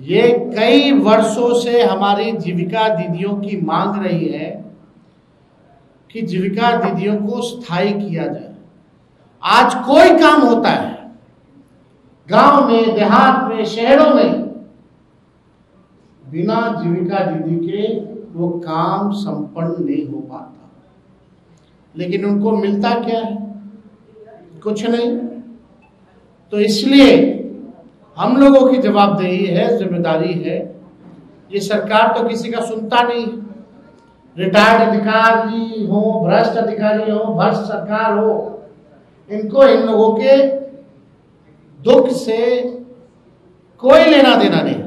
ये कई वर्षों से हमारी जीविका दीदियों की मांग रही है कि जीविका दीदियों को स्थायी किया जाए। आज कोई काम होता है गांव में, देहात में, शहरों में, बिना जीविका दीदी के वो काम संपन्न नहीं हो पाता। लेकिन उनको मिलता क्या है? कुछ नहीं। तो इसलिए हम लोगों की जवाबदेही है, जिम्मेदारी है। ये सरकार तो किसी का सुनता नहीं। रिटायर्ड अधिकारी हो, भ्रष्ट अधिकारी हो, भ्रष्ट सरकार हो, इनको इन लोगों के दुख से कोई लेना देना नहीं।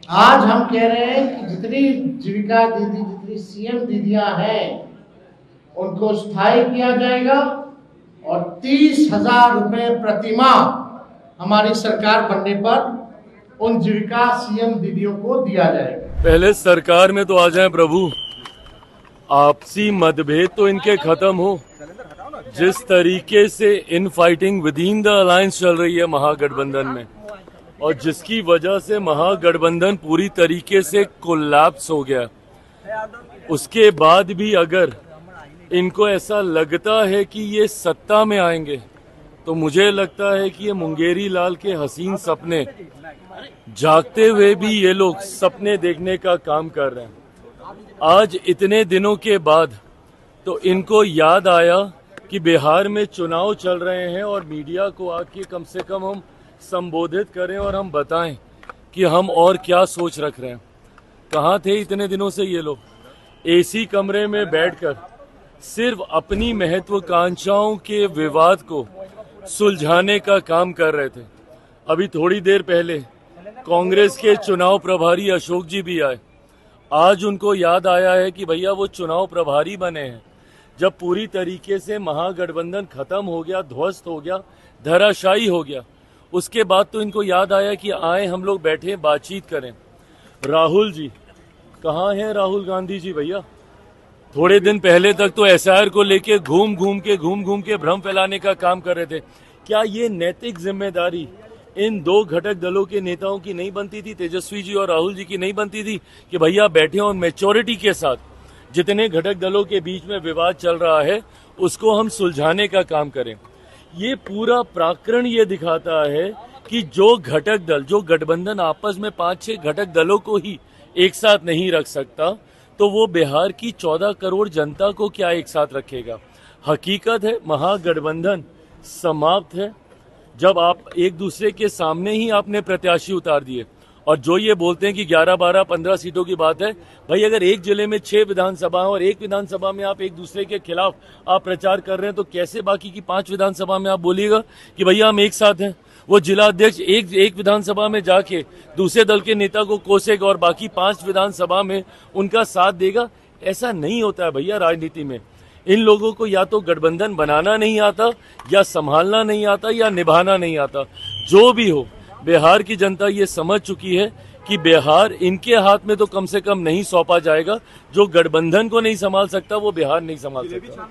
आज हम कह रहे हैं कि जितनी जीविका दीदी, जितनी सीएम दीदियां हैं, उनको स्थायी किया जाएगा और 30,000 रुपए प्रतिमाह हमारी सरकार बनने पर उन जीविका सीएम दीदियों को दिया जाएगा। पहले सरकार में तो आ जाएं प्रभु, आपसी मतभेद तो इनके खत्म हो। जिस तरीके से in fighting with in the alliance चल रही है महागठबंधन में, और जिसकी वजह से महागठबंधन पूरी तरीके से कोलैप्स हो गया, उसके बाद भी अगर इनको ऐसा लगता है कि ये सत्ता में आएंगे, तो मुझे लगता है कि ये मुंगेरी लाल के हसीन सपने जागते हुए भी ये लोग सपने देखने का काम कर रहे हैं। आज इतने दिनों के बाद तो इनको याद आया कि बिहार में चुनाव चल रहे हैं और मीडिया को आके कम से कम हम संबोधित करें और हम बताएं कि हम और क्या सोच रख रहे हैं। कहाँ थे इतने दिनों से ये लोग? एसी कमरे में बैठकर सिर्फ अपनी महत्वाकांक्षाओं के विवाद को सुलझाने का काम कर रहे थे। अभी थोड़ी देर पहले कांग्रेस के चुनाव प्रभारी अशोक जी भी आए। आज उनको याद आया है कि भैया वो चुनाव प्रभारी बने हैं जब पूरी तरीके से महागठबंधन खत्म हो गया, ध्वस्त हो गया, धराशायी हो गया। उसके बाद तो इनको याद आया कि आए हम लोग बैठे बातचीत करें। राहुल जी कहाँ हैं? राहुल गांधी जी भैया थोड़े दिन पहले तक तो एसआईआर को लेके घूम घूम के भ्रम फैलाने का काम कर रहे थे। क्या ये नैतिक जिम्मेदारी इन दो घटक दलों के नेताओं की नहीं बनती थी, तेजस्वी जी और राहुल जी की नहीं बनती थी, कि भैया बैठे और मैच्योरिटी के साथ जितने घटक दलों के बीच में विवाद चल रहा है उसको हम सुलझाने का काम करें? ये पूरा प्रकरण ये दिखाता है कि जो घटक दल, जो गठबंधन आपस में 5-6 घटक दलों को ही एक साथ नहीं रख सकता, तो वो बिहार की 14 करोड़ जनता को क्या एक साथ रखेगा? हकीकत है महागठबंधन समाप्त है जब आप एक दूसरे के सामने ही आपने प्रत्याशी उतार दिए। और जो ये बोलते हैं कि 11, 12, 15 सीटों की बात है, भाई अगर एक जिले में 6 विधानसभा और एक विधानसभा में आप एक दूसरे के खिलाफ आप प्रचार कर रहे हैं, तो कैसे बाकी की 5 विधानसभा में आप बोलिएगा कि भैया हम एक साथ हैं? वो जिला अध्यक्ष एक विधानसभा में जाके दूसरे दल के नेता को कोसेगा और बाकी 5 विधानसभा में उनका साथ देगा? ऐसा नहीं होता है भैया राजनीति में। इन लोगों को या तो गठबंधन बनाना नहीं आता, या संभालना नहीं आता, या निभाना नहीं आता। जो भी हो, बिहार की जनता ये समझ चुकी है कि बिहार इनके हाथ में तो कम से कम नहीं सौंपा जाएगा। जो गठबंधन को नहीं संभाल सकता वो बिहार नहीं संभाल सकता।